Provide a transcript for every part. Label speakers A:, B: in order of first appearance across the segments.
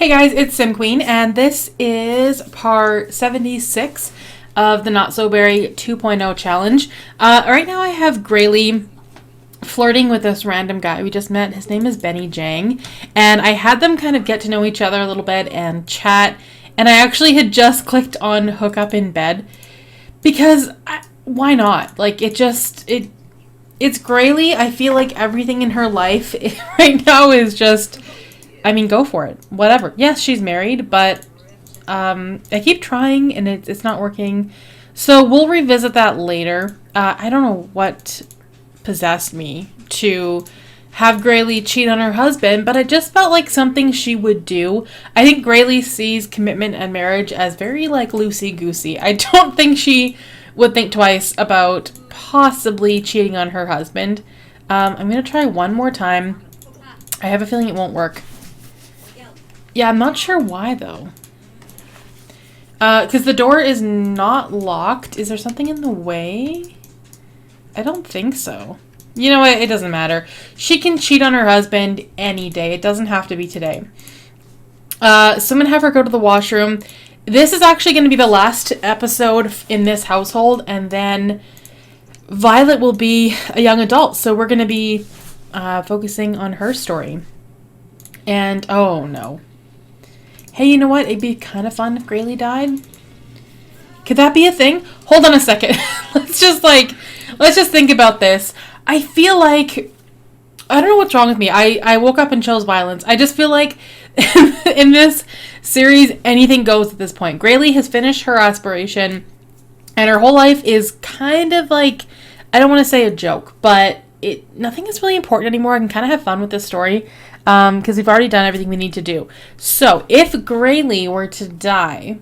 A: Hey guys, it's Sim Queen, and this is part 76 of the Not So Berry 2.0 challenge. Right now I have Graylee flirting with this random guy we just met. His name is Benny Jang, and I had them kind of get to know each other a little bit and chat, and I actually had just clicked on hook up in bed because why not? Like, it's Graylee. I feel like everything in her life right now is just... go for it. Whatever. Yes, she's married, but I keep trying and it's not working. So we'll revisit that later. I don't know what possessed me to have Graylee cheat on her husband, but it just felt like something she would do. I think Graylee sees commitment and marriage as very loosey-goosey. I don't think she would think twice about possibly cheating on her husband. I'm going to try one more time. I have a feeling it won't work. Yeah, I'm not sure why, though. Because the door is not locked. Is there something in the way? I don't think so. You know what? It doesn't matter. She can cheat on her husband any day. It doesn't have to be today. So I'm going to have her go to the washroom. This is actually going to be the last episode in this household. And then Violet will be a young adult. So we're going to be focusing on her story. And, oh no. Hey, you know what? It'd be kind of fun if Graylee died. Could that be a thing? Hold on a second. let's just think about this. I feel like, I don't know what's wrong with me. I woke up and chose violence. I just feel like in this series, anything goes at this point. Graylee has finished her aspiration and her whole life is kind of like, I don't want to say a joke, but nothing is really important anymore. I can kind of have fun with this story. Because we've already done everything we need to do. So, if Graylee were to die,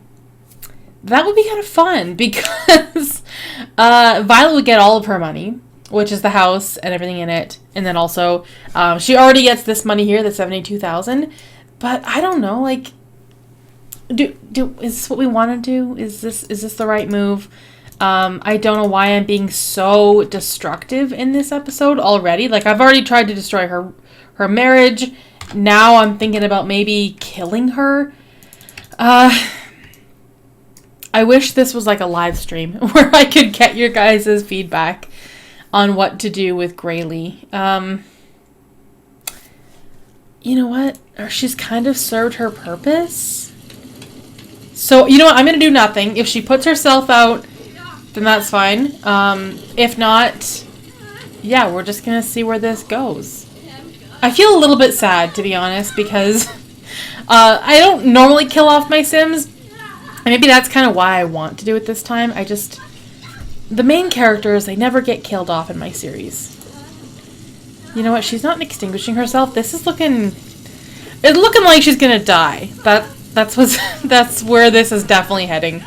A: that would be kind of fun because Violet would get all of her money, which is the house and everything in it. And then also, she already gets this money here, the $72,000. But I don't know, is this what we want to do? Is this the right move? I don't know why I'm being so destructive in this episode already. I've already tried to destroy her marriage. Now I'm thinking about maybe killing her. I wish this was like a live stream where I could get your guys' feedback on what to do with Graylee. You know what? She's kind of served her purpose. So, you know what? I'm going to do nothing. If she puts herself out, then that's fine. If not, yeah, we're just going to see where this goes. I feel a little bit sad, to be honest, because I don't normally kill off my Sims. And maybe that's kind of why I want to do it this time. The main characters, they never get killed off in my series. You know what? She's not extinguishing herself. It's looking like she's gonna die. That's where this is definitely heading.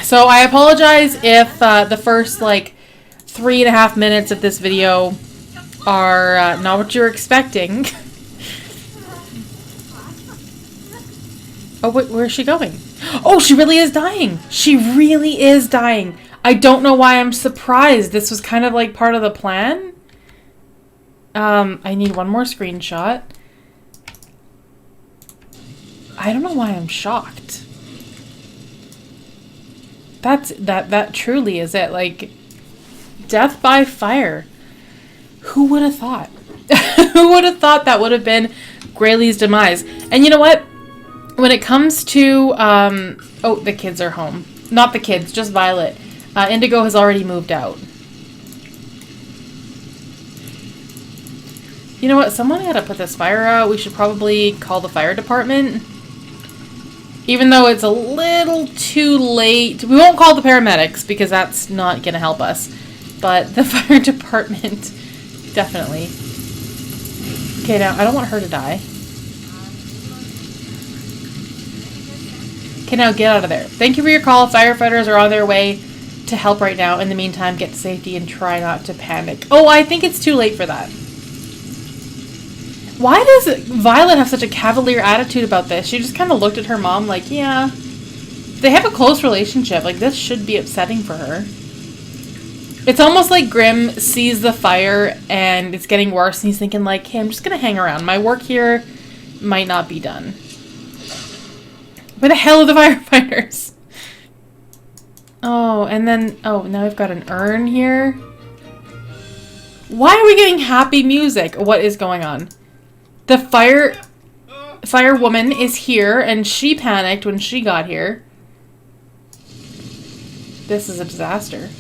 A: So I apologize if the first 3.5 minutes of this video are not what you're expecting. Oh, wait, where is she going? Oh, she really is dying. She really is dying. I don't know why I'm surprised. This was kind of part of the plan. I need one more screenshot. I don't know why I'm shocked. That truly is it. Death by fire. Who would have thought? Who would have thought that would have been Graylee's demise? And you know what? When it comes to... oh, the kids are home. Not the kids, just Violet. Indigo has already moved out. You know what? Someone had to put this fire out. We should probably call the fire department. Even though it's a little too late. We won't call the paramedics because that's not going to help us. But the fire department... Definitely. Okay, now, I don't want her to die. Okay, now get out of there. Thank you for your call. Firefighters are on their way to help right now. In the meantime, get to safety and try not to panic. Oh, I think it's too late for that. Why does Violet have such a cavalier attitude about this? She just kind of looked at her mom like, yeah. They have a close relationship. This should be upsetting for her. It's almost like Grimm sees the fire and it's getting worse and he's thinking hey, I'm just going to hang around. My work here might not be done. Where the hell are the firefighters? Oh, and then, oh, now we've got an urn here. Why are we getting happy music? What is going on? The firewoman is here, and she panicked when she got here. This is a disaster.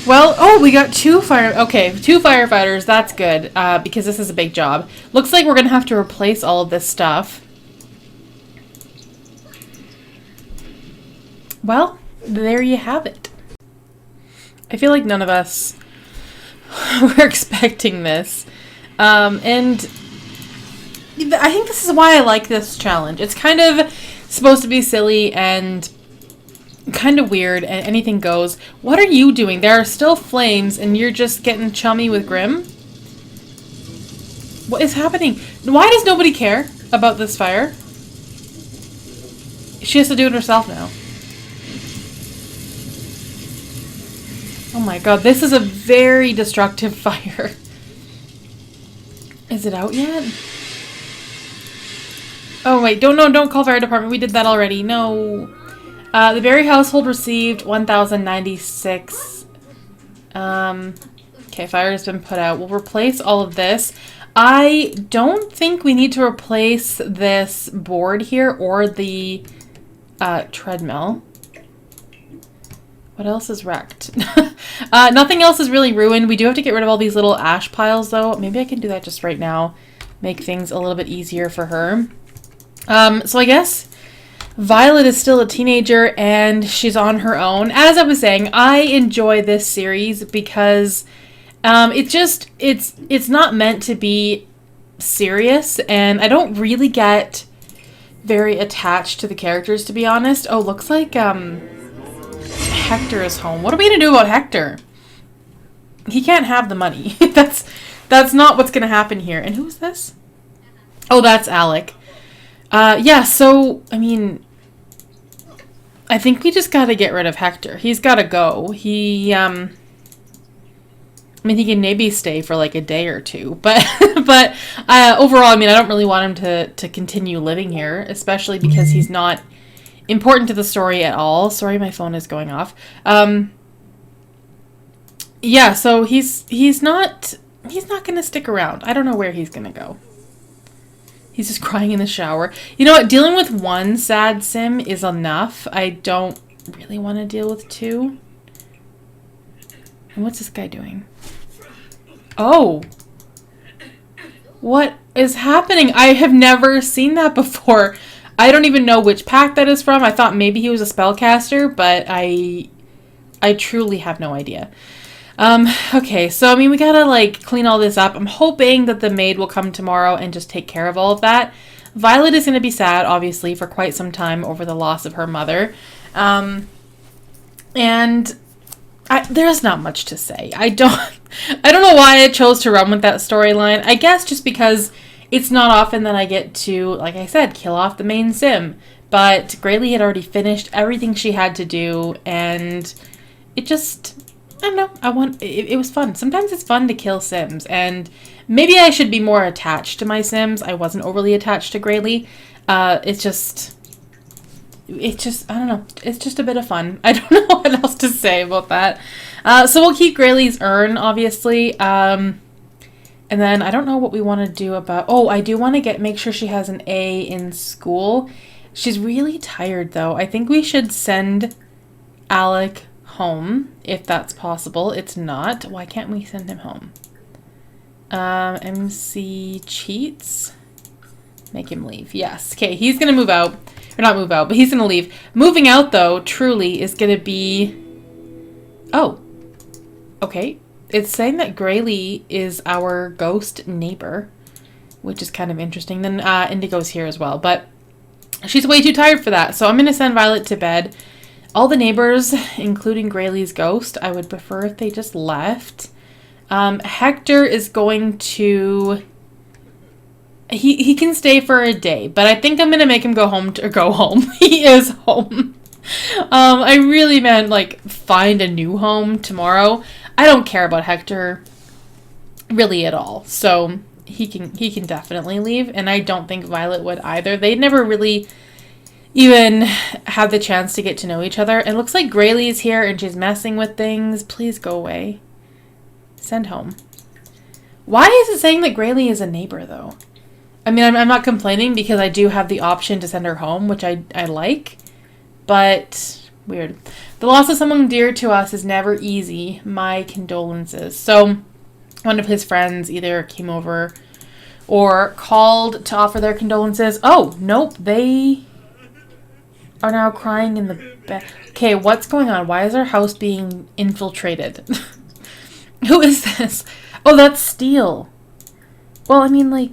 A: Well, oh, we got two firefighters. That's good, because this is a big job. Looks like we're gonna have to replace all of this stuff. Well, there you have it. I feel like none of us were expecting this. And I think this is why I like this challenge. It's kind of supposed to be silly and kind of weird, and anything goes. What are you doing? There are still flames, and you're just getting chummy with Grimm? What is happening? Why does nobody care about this fire? She has to do it herself now. Oh my god, this is a very destructive fire. Is it out yet? Oh wait, don't call fire department. We did that already. No. The Berry household received 1,096. Okay, fire has been put out. We'll replace all of this. I don't think we need to replace this board here or the treadmill. What else is wrecked? Nothing else is really ruined. We do have to get rid of all these little ash piles, though. Maybe I can do that just right now. Make things a little bit easier for her. So I guess Violet is still a teenager, and she's on her own. As I was saying, I enjoy this series because it's not meant to be serious, and I don't really get very attached to the characters, to be honest. Oh, looks like Hector is home. What are we gonna do about Hector? He can't have the money. That's not what's gonna happen here. And who's this? Oh, that's Alec. Yeah, so, I mean, I think we just gotta get rid of Hector. He's gotta go. He can maybe stay for like a day or two, but overall, I mean, I don't really want him to continue living here, especially because he's not important to the story at all. Sorry, my phone is going off. Yeah, so he's not gonna stick around. I don't know where he's gonna go. He's just crying in the shower. You know what? Dealing with one sad sim is enough. I don't really want to deal with two. And what's this guy doing? Oh. What is happening? I have never seen that before. I don't even know which pack that is from. I thought maybe he was a spellcaster, but I truly have no idea. Okay, so I mean, we gotta like clean all this up. I'm hoping that the maid will come tomorrow and just take care of all of that. Violet is gonna be sad, obviously, for quite some time over the loss of her mother. And there's not much to say. I don't know why I chose to run with that storyline. I guess just because it's not often that I get to, like I said, kill off the main sim. But Graylee had already finished everything she had to do, and it just, I don't know, it was fun. Sometimes it's fun to kill sims, and maybe I should be more attached to my sims. I wasn't overly attached to Graylee. It's just, I don't know, it's just a bit of fun. I don't know what else to say about that. So we'll keep Graylee's urn, obviously. And then I don't know what we want to do about... Oh, I do want to make sure she has an A in school. She's really tired, though. I think we should send Alec home, if that's possible. It's not. Why can't we send him home? MC cheats. Make him leave. Yes. Okay, he's going to move out. Or not move out, but he's going to leave. Moving out, though, truly is going to be... Oh. Okay. It's saying that Graylee is our ghost neighbor, which is kind of interesting. Then Indigo's here as well, but she's way too tired for that. So I'm going to send Violet to bed. All the neighbors, including Graylee's ghost, I would prefer if they just left. Hector is going to... He can stay for a day, but I think I'm going to make him go home. He is home. I really meant, like, find a new home tomorrow. I don't care about Hector really at all. So he can definitely leave, and I don't think Violet would either. They never really even had the chance to get to know each other. It looks like Graylee is here and she's messing with things. Please go away. Send home. Why is it saying that Graylee is a neighbor, though? I mean, I'm not complaining because I do have the option to send her home, which I like. But, weird. The loss of someone dear to us is never easy. My condolences. So, one of his friends either came over or called to offer their condolences. Oh, nope. They are now crying in the bed. Okay, what's going on? Why is our house being infiltrated? Who is this? Oh, that's Steele. Well, I mean, like,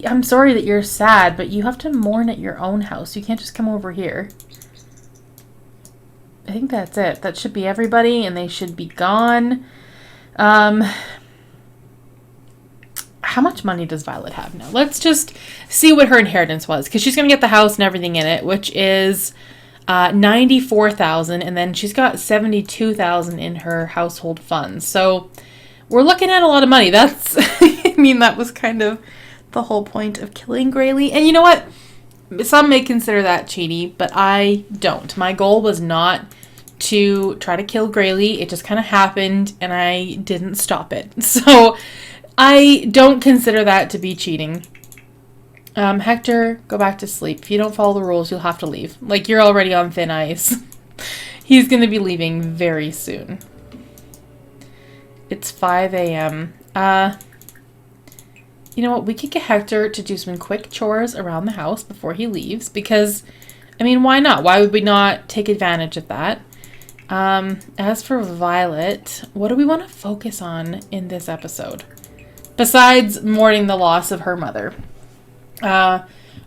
A: I'm sorry that you're sad, but you have to mourn at your own house. You can't just come over here. I think that's it. That should be everybody, and they should be gone. How much money does Violet have now? Let's just see what her inheritance was, because she's going to get the house and everything in it, which is $94,000, and then she's got $72,000 in her household funds. So we're looking at a lot of money. That's, I mean, that was kind of the whole point of killing Graylee. And you know what? Some may consider that cheaty, but I don't. My goal was not to try to kill Graylee. It just kind of happened, and I didn't stop it. So I don't consider that to be cheating. Hector, go back to sleep. If you don't follow the rules, you'll have to leave. Like, you're already on thin ice. He's going to be leaving very soon. It's 5 a.m. You know what? We could get Hector to do some quick chores around the house before he leaves. Because, I mean, why not? Why would we not take advantage of that? As for Violet, what do we want to focus on in this episode? Besides mourning the loss of her mother.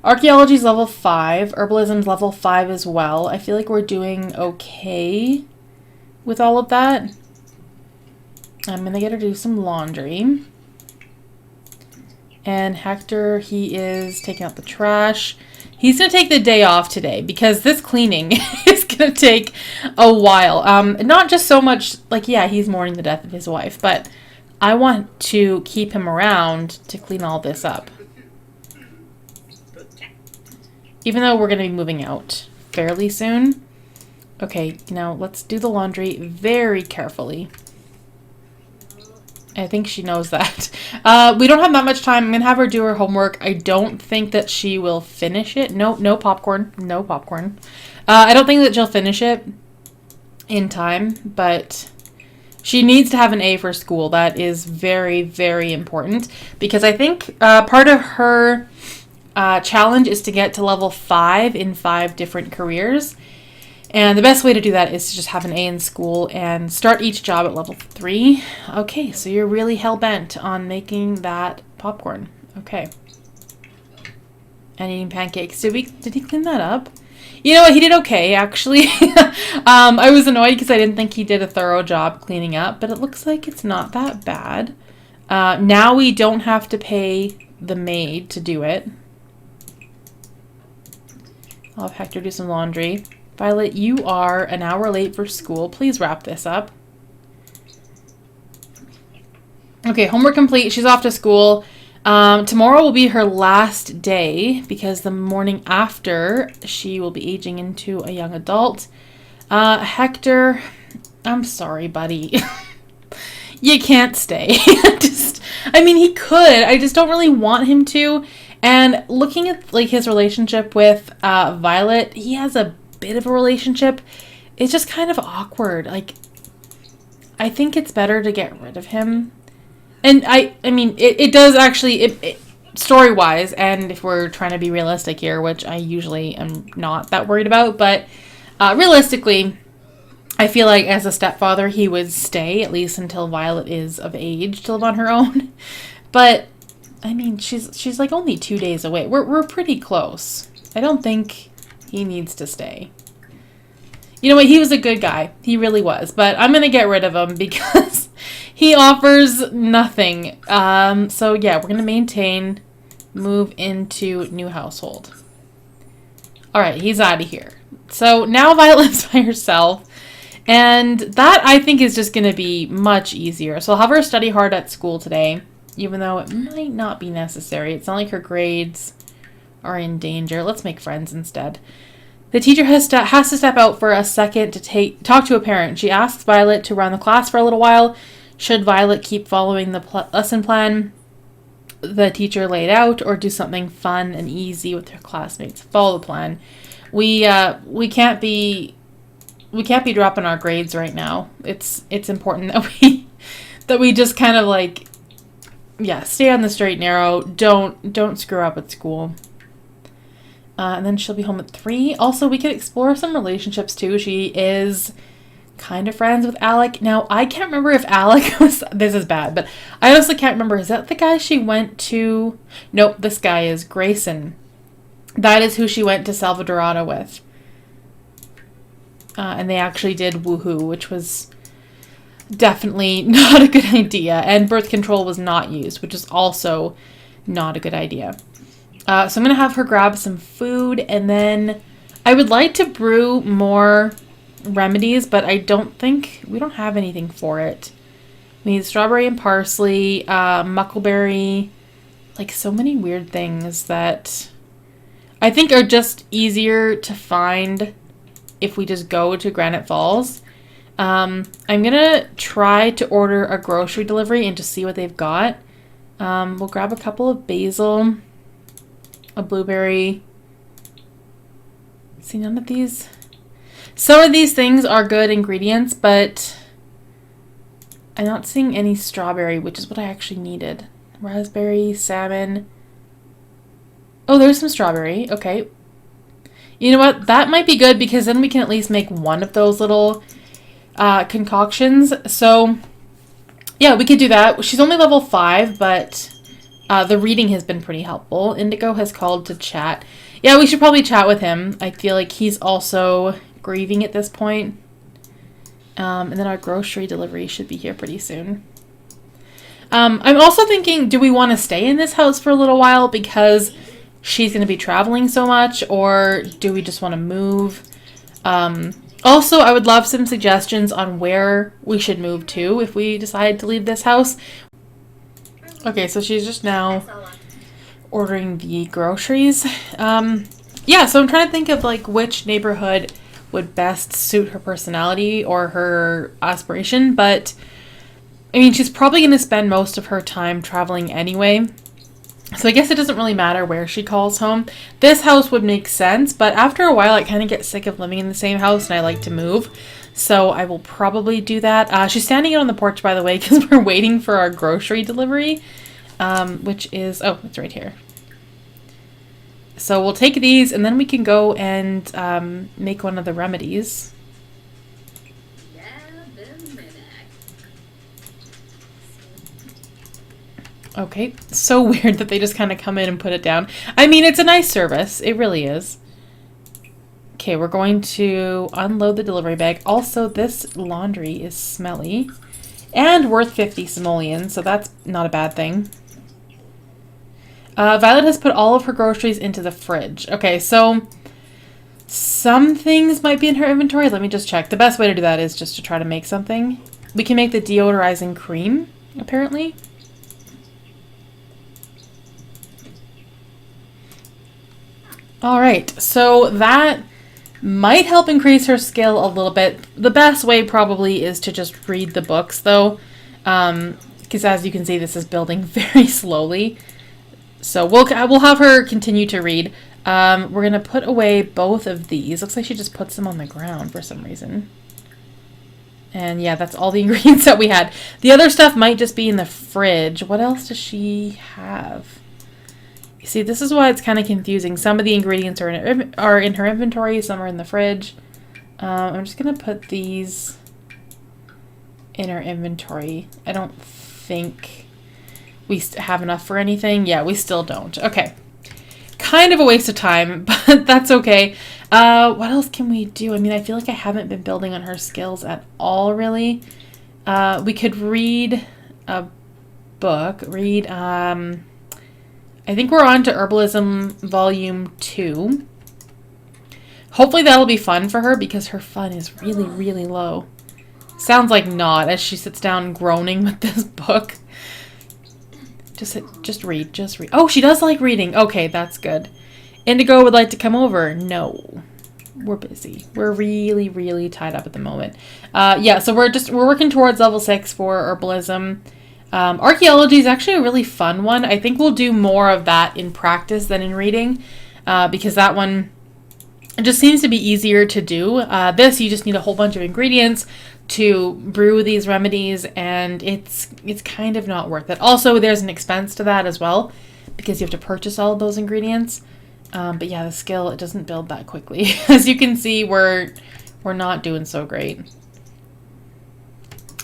A: Archaeology's level 5. Herbalism's level 5 as well. I feel like we're doing okay with all of that. I'm going to get her to do some laundry. And Hector, he is taking out the trash. He's going to take the day off today because this cleaning is going to take a while. Not just so much, like, yeah, he's mourning the death of his wife, but I want to keep him around to clean all this up. Even though we're going to be moving out fairly soon. Okay, now let's do the laundry very carefully. I think she knows that. We don't have that much time. I'm going to have her do her homework. I don't think that she will finish it. No popcorn. No popcorn. I don't think that she'll finish it in time, but she needs to have an A for school. That is very, very important because I think part of her challenge is to get to level 5 in 5 different careers. And the best way to do that is to just have an A in school and start each job at level 3. Okay, so you're really hell-bent on making that popcorn. Okay. And eating pancakes. Did he clean that up? You know what? He did okay, actually. I was annoyed because I didn't think he did a thorough job cleaning up, but it looks like it's not that bad. Now we don't have to pay the maid to do it. I'll have Hector do some laundry. Violet, you are an hour late for school. Please wrap this up. Okay, homework complete. She's off to school. Tomorrow will be her last day because the morning after she will be aging into a young adult. Hector, I'm sorry, buddy. You can't stay. I mean, he could. I just don't really want him to. And looking at like his relationship with Violet, he has a bit of a relationship. It's just kind of awkward. Like, I think it's better to get rid of him. And I mean, it does actually, story-wise, and if we're trying to be realistic here, which I usually am not that worried about, but realistically, I feel like as a stepfather, he would stay at least until Violet is of age to live on her own. But I mean, she's like only 2 days away. We're pretty close. I don't think he needs to stay. You know what? He was a good guy. He really was. But I'm going to get rid of him because he offers nothing. So yeah, we're going to maintain, move into new household. All right, he's out of here. So now Violet lives by herself. And that, I think, is just going to be much easier. So I'll have her study hard at school today. even though it might not be necessary. It's not like her grades are in danger. Let's make friends instead. The teacher has to step out for a second to talk to a parent. She asks Violet to run the class for a little while. Should Violet keep following the lesson plan the teacher laid out, or do something fun and easy with her classmates? Follow the plan. We can't be dropping our grades right now. It's important that we just kind of like, yeah, stay on the straight and narrow. Don't screw up at school. And then she'll be home at 3. Also, we could explore some relationships too. She is kind of friends with Alec. Now, I can't remember if Alec was... This is bad, but I honestly can't remember. Is that the guy she went to? Nope, this guy is Grayson. That is who she went to Salvadorada with. And they actually did woohoo, which was definitely not a good idea. And birth control was not used, which is also not a good idea. So I'm going to have her grab some food, and then I would like to brew more remedies, but I don't think... We don't have anything for it. We need strawberry and parsley, muckleberry, like so many weird things that I think are just easier to find if we just go to Granite Falls. I'm going to try to order a grocery delivery and just see what they've got. We'll grab a couple of basil, a blueberry. See, none of these. Some of these things are good ingredients, but I'm not seeing any strawberry, which is what I actually needed. Raspberry, salmon. Oh, there's some strawberry. Okay. You know what? That might be good because then we can at least make one of those little concoctions. So, yeah, we could do that. She's only level 5, but the reading has been pretty helpful. Indigo has called to chat. Yeah, we should probably chat with him. I feel like he's also grieving at this point. And then our grocery delivery should be here pretty soon. I'm also thinking, do we want to stay in this house for a little while because she's going to be traveling so much, or do we just want to move? Also, I would love some suggestions on where we should move to if we decide to leave this house. Okay, so she's just now ordering the groceries. Yeah, so I'm trying to think of like which neighborhood would best suit her personality or her aspiration, but I mean, she's probably going to spend most of her time traveling anyway, so I guess it doesn't really matter where she calls home. This house would make sense, but after a while I kind of get sick of living in the same house and I like to move, so I will probably do that. She's standing out on the porch, by the way, because we're waiting for our grocery delivery, which is, oh, it's right here. So we'll take these, and then we can go and make one of the remedies. Okay, so weird that they just kind of come in and put it down. I mean, it's a nice service. It really is. Okay, we're going to unload the delivery bag. Also, this laundry is smelly and worth 50 simoleons, so that's not a bad thing. Violet has put all of her groceries into the fridge. Okay, so some things might be in her inventory. Let me just check. The best way to do that is just to try to make something. We can make the deodorizing cream, apparently. All right, so that might help increase her skill a little bit. The best way probably is to just read the books, though, because as you can see, this is building very slowly. So we'll have her continue to read. We're going to put away both of these. Looks like she just puts them on the ground for some reason. And yeah, that's all the ingredients that we had. The other stuff might just be in the fridge. What else does she have? You see, this is why it's kind of confusing. Some of the ingredients are in her inventory, some are in the fridge. I'm just going to put these in her inventory. I don't think we have enough for anything. Yeah, we still don't. Okay. Kind of a waste of time, but that's okay. What else can we do? I mean, I feel like I haven't been building on her skills at all, really. We could read a book. I think we're on to Herbalism Volume 2. Hopefully that'll be fun for her because her fun is really, really low. Sounds like not as she sits down groaning with this book. Just read. Oh, she does like reading. Okay, that's good. Indigo would like to come over. No. We're busy. We're really, really tied up at the moment. Yeah, so we're working towards level 6 for herbalism. Archaeology is actually a really fun one. I think we'll do more of that in practice than in reading, because that one, it just seems to be easier to do. This, you just need a whole bunch of ingredients to brew these remedies, and it's kind of not worth it. Also, there's an expense to that as well, because you have to purchase all of those ingredients. But yeah, the skill, it doesn't build that quickly. As you can see, we're not doing so great.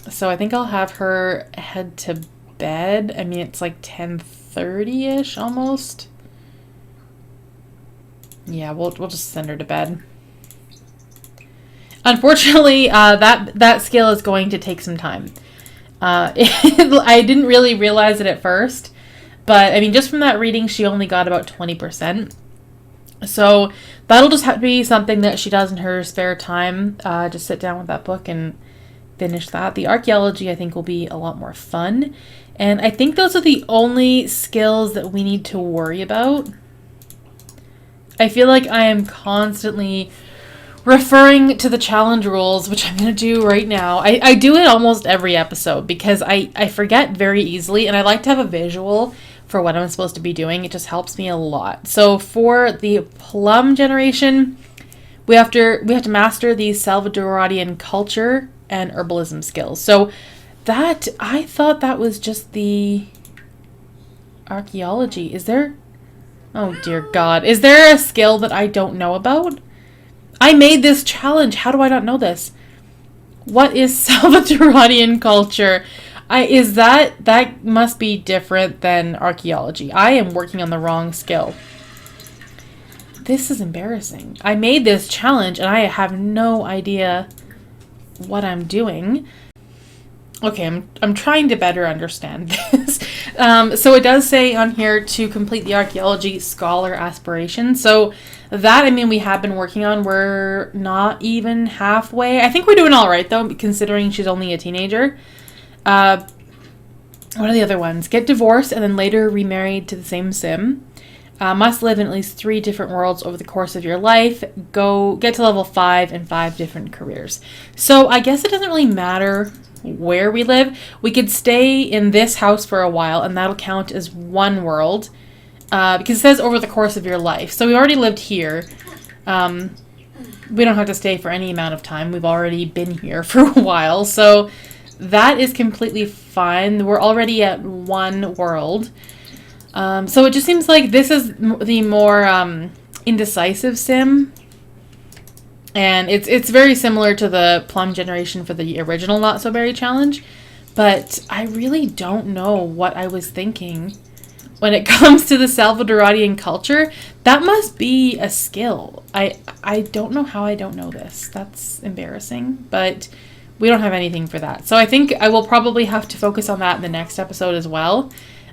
A: So I think I'll have her head to bed. I mean, it's like 10:30-ish almost. Yeah, we'll just send her to bed. Unfortunately, that skill is going to take some time. I didn't really realize it at first, but I mean, just from that reading, she only got about 20%. So that'll just have to be something that she does in her spare time. Just sit down with that book and finish that. The archaeology, I think, will be a lot more fun. And I think those are the only skills that we need to worry about. I feel like I am constantly referring to the challenge rules, which I'm going to do right now. I do it almost every episode because I forget very easily, and I like to have a visual for what I'm supposed to be doing. It just helps me a lot. So for the plum generation, we have to master the Salvadorian culture and herbalism skills. So that, I thought that was just the archaeology. Is there, oh dear God, is there a skill that I don't know about? I made this challenge. How do I not know this? What is Salvadorian culture? That must be different than archaeology. I am working on the wrong skill. This is embarrassing. I made this challenge and I have no idea what I'm doing. Okay, I'm trying to better understand this. So it does say on here to complete the archaeology scholar aspiration. So that, I mean, we have been working on. We're not even halfway. I think we're doing all right, though, considering she's only a teenager. What are the other ones? Get divorced and then later remarried to the same sim. Must live in at least 3 different worlds over the course of your life. Get to level 5 and 5 different careers. So I guess it doesn't really matter where we live. We could stay in this house for a while and that'll count as one world, because it says over the course of your life. So we already lived here. We don't have to stay for any amount of time. We've already been here for a while. So that is completely fine. We're already at one world. So it just seems like this is the more indecisive sim. And it's very similar to the plum generation for the original Not So Berry challenge. But I really don't know what I was thinking when it comes to the Salvadorian culture. That must be a skill. I don't know how I don't know this. That's embarrassing. But we don't have anything for that. So I think I will probably have to focus on that in the next episode as well.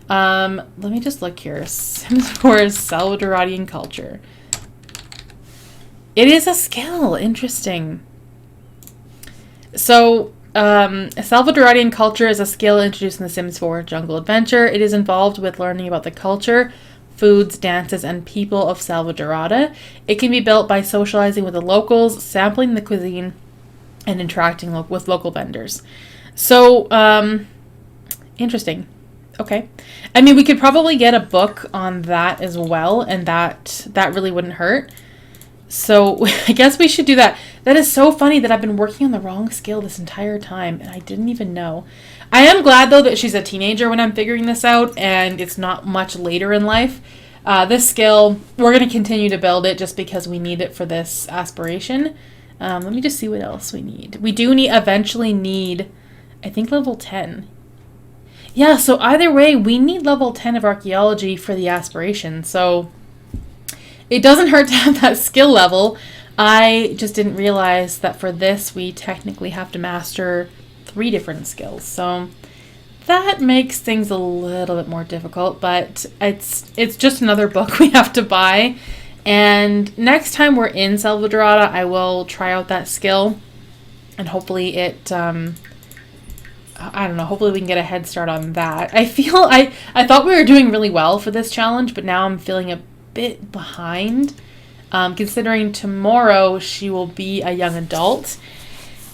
A: Let me just look here. Sims 4 Salvadorian culture. It is a skill. Interesting. So, Salvadorian culture is a skill introduced in The Sims 4 Jungle Adventure. It is involved with learning about the culture, foods, dances, and people of Salvadorada. It can be built by socializing with the locals, sampling the cuisine, and interacting with local vendors. So, interesting. Okay. I mean, we could probably get a book on that as well, and that really wouldn't hurt. So I guess we should do that. That is so funny that I've been working on the wrong skill this entire time, and I didn't even know. I am glad, though, that she's a teenager when I'm figuring this out, and it's not much later in life. This skill, we're going to continue to build it just because we need it for this aspiration. Let me just see what else we need. We do eventually need, I think, level 10. Yeah, so either way, we need level 10 of archaeology for the aspiration. So it doesn't hurt to have that skill level. I just didn't realize that for this, we technically have to master 3 different skills. So that makes things a little bit more difficult, but it's just another book we have to buy. And next time we're in Salvadorada, I will try out that skill, and hopefully it I don't know, hopefully we can get a head start on that. I feel, I thought we were doing really well for this challenge, but now I'm feeling a bit behind. Considering tomorrow she will be a young adult.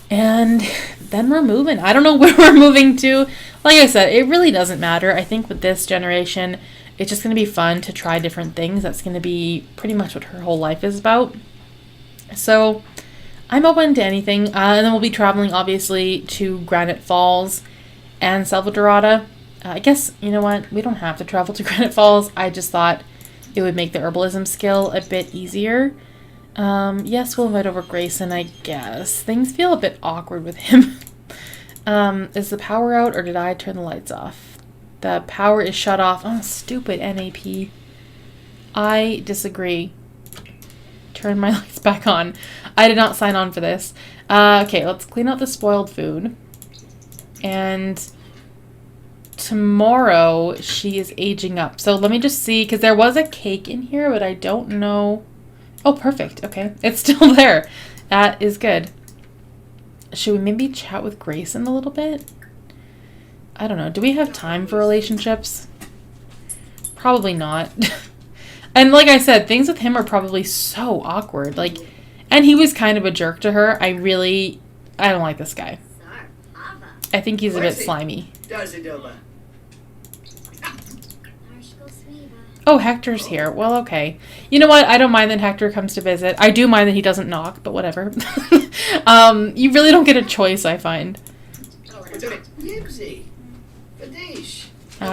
A: And then we're moving. I don't know where we're moving to. Like I said, it really doesn't matter. I think with this generation, it's just going to be fun to try different things. That's going to be pretty much what her whole life is about. So I'm open to anything. And then we'll be traveling, obviously, to Granite Falls and Salvadorada. I guess, you know what? We don't have to travel to Granite Falls. I just thought it would make the herbalism skill a bit easier. Yes, we'll invite over Grayson, I guess. Things feel a bit awkward with him. Is the power out or did I turn the lights off? The power is shut off. Oh, stupid NAP. I disagree. Turn my lights back on. I did not sign on for this. Okay, let's clean out the spoiled food. And tomorrow she is aging up. So let me just see, because there was a cake in here, but I don't know. Oh, perfect. Okay. It's still there. That is good. Should we maybe chat with Grayson a little bit? I don't know. Do we have time for relationships? Probably not. And like I said, things with him are probably so awkward. Like, and he was kind of a jerk to her. I don't like this guy. I think he's a bit slimy. Oh, Hector's here. Well, okay. You know what? I don't mind that Hector comes to visit. I do mind that he doesn't knock, but whatever. You really don't get a choice, I find.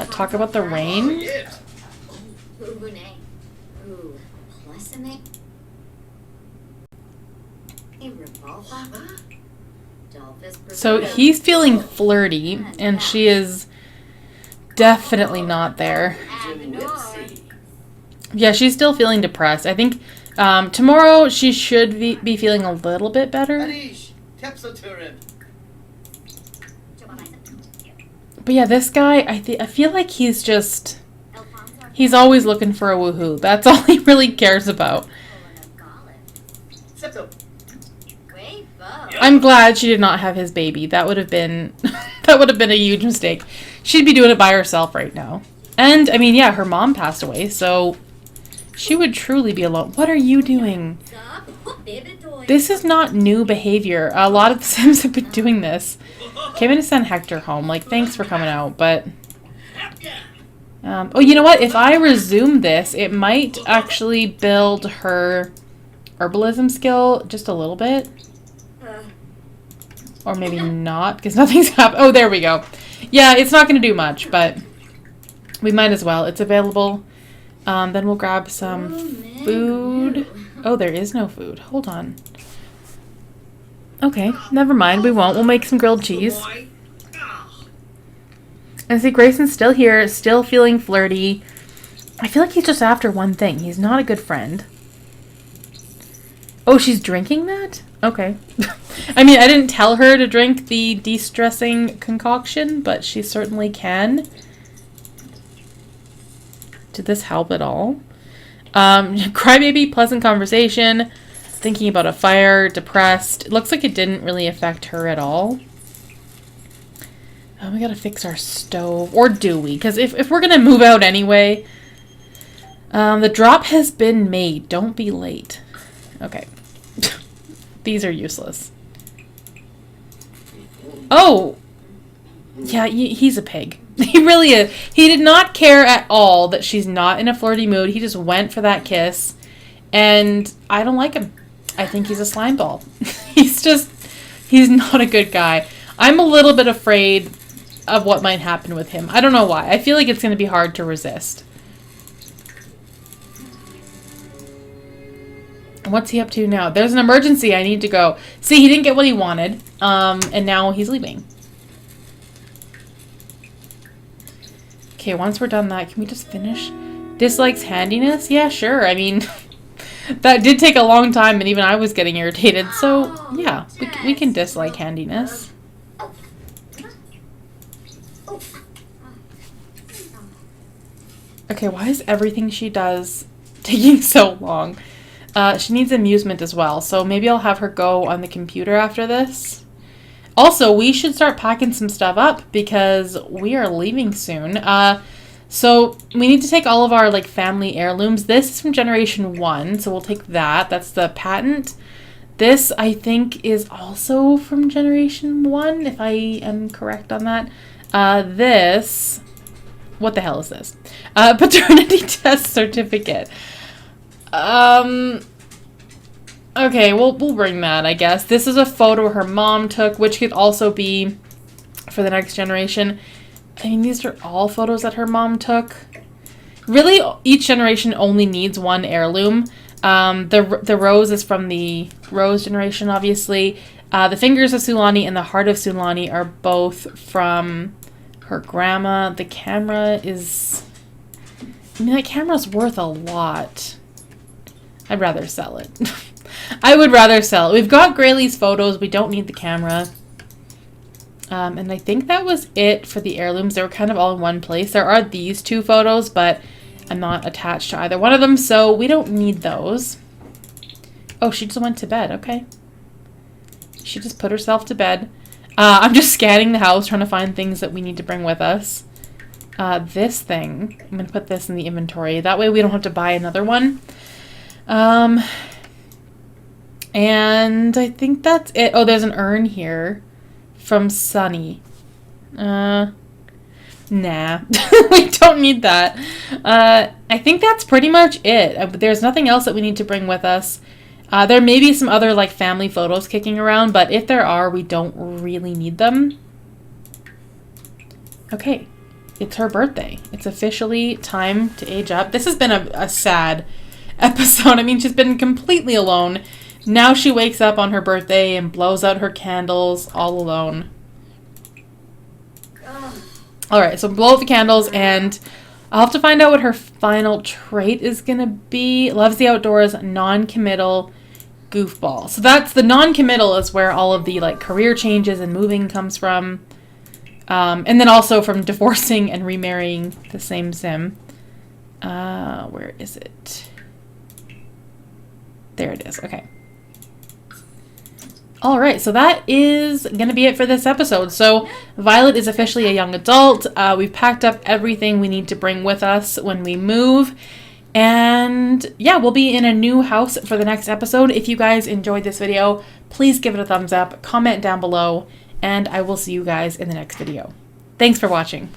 A: Talk about the rain. So he's feeling flirty, and she is definitely not there. Yeah, she's still feeling depressed. I think tomorrow she should be feeling a little bit better. But yeah, this guy, I feel like he's always looking for a woohoo. That's all he really cares about. I'm glad she did not have his baby. That would have been a huge mistake. She'd be doing it by herself right now. And I mean, yeah, her mom passed away, so she would truly be alone. What are you doing? This is not new behavior. A lot of the Sims have been doing this. Okay, I'm gonna send Hector home. Like, thanks for coming out, but oh, you know what? If I resume this, it might actually build her herbalism skill just a little bit. Or maybe not, because nothing's happened. Oh, there we go. Yeah, it's not going to do much, but we might as well. It's available. Then we'll grab some food. Oh, there is no food. Hold on. Okay, never mind. We won't. We'll make some grilled cheese. And see, Grayson's still here, still feeling flirty. I feel like he's just after one thing. He's not a good friend. Oh, she's drinking that? Okay. I mean, I didn't tell her to drink the de-stressing concoction, but she certainly can. Did this help at all? Crybaby, pleasant conversation, thinking about a fire, depressed. It looks like it didn't really affect her at all. Oh, we gotta fix our stove. Or do we? Because if we're gonna move out anyway. The drop has been made. Don't be late. Okay. These are useless. Oh! Yeah, he's a pig. He really is. He did not care at all that she's not in a flirty mood. He just went for that kiss. And I don't like him. I think he's a slime ball. He's not a good guy. I'm a little bit afraid of what might happen with him. I don't know why. I feel like it's going to be hard to resist. What's he up to now? There's an emergency. I need to go. See, he didn't get what he wanted. And now he's leaving. Okay, once we're done that, can we just finish? Dislikes handiness? Yeah, sure. I mean, that did take a long time, and even I was getting irritated. So, yeah, we can dislike handiness. Okay, why is everything she does taking so long? She needs amusement as well, so maybe I'll have her go on the computer after this. Also, we should start packing some stuff up because we are leaving soon. So we need to take all of our like family heirlooms. This is from generation 1, so we'll take that. That's the patent. This, I think, is also from generation 1, if I am correct on that. This, what the hell is this? Paternity test certificate. Okay, we'll bring that, I guess. This is a photo her mom took, which could also be for the next generation. I mean, these are all photos that her mom took. Really, each generation only needs one heirloom. The rose is from the Rose generation, obviously. The fingers of Sulani and the heart of Sulani are both from her grandma. The camera is... I mean, that camera's worth a lot. I'd rather sell it. I would rather sell it. We've got Graylee's photos. We don't need the camera. And I think that was it for the heirlooms. They were kind of all in one place. There are these 2 photos, but I'm not attached to either one of them, so we don't need those. Oh, she just went to bed. Okay. She just put herself to bed. I'm just scanning the house, trying to find things that we need to bring with us. This thing, I'm going to put this in the inventory. That way we don't have to buy another one. And I think that's it. Oh, there's an urn here from Sunny. Nah. We don't need that. I think that's pretty much it. There's nothing else that we need to bring with us. There may be some other like family photos kicking around, but if there are, we don't really need them. Okay. It's her birthday. It's officially time to age up. This has been a sad episode. I mean, she's been completely alone. Now she wakes up on her birthday and blows out her candles all alone. Alright, so blow out the candles, and I'll have to find out what her final trait is going to be. Loves the outdoors, non-committal, goofball. So that's the non-committal is where all of the like career changes and moving comes from. And then also from divorcing and remarrying the same sim. Where is it? There it is. Okay. All right, so that is going to be it for this episode. So Violet is officially a young adult. We've packed up everything we need to bring with us when we move. And yeah, we'll be in a new house for the next episode. If you guys enjoyed this video, please give it a thumbs up, comment down below, and I will see you guys in the next video. Thanks for watching.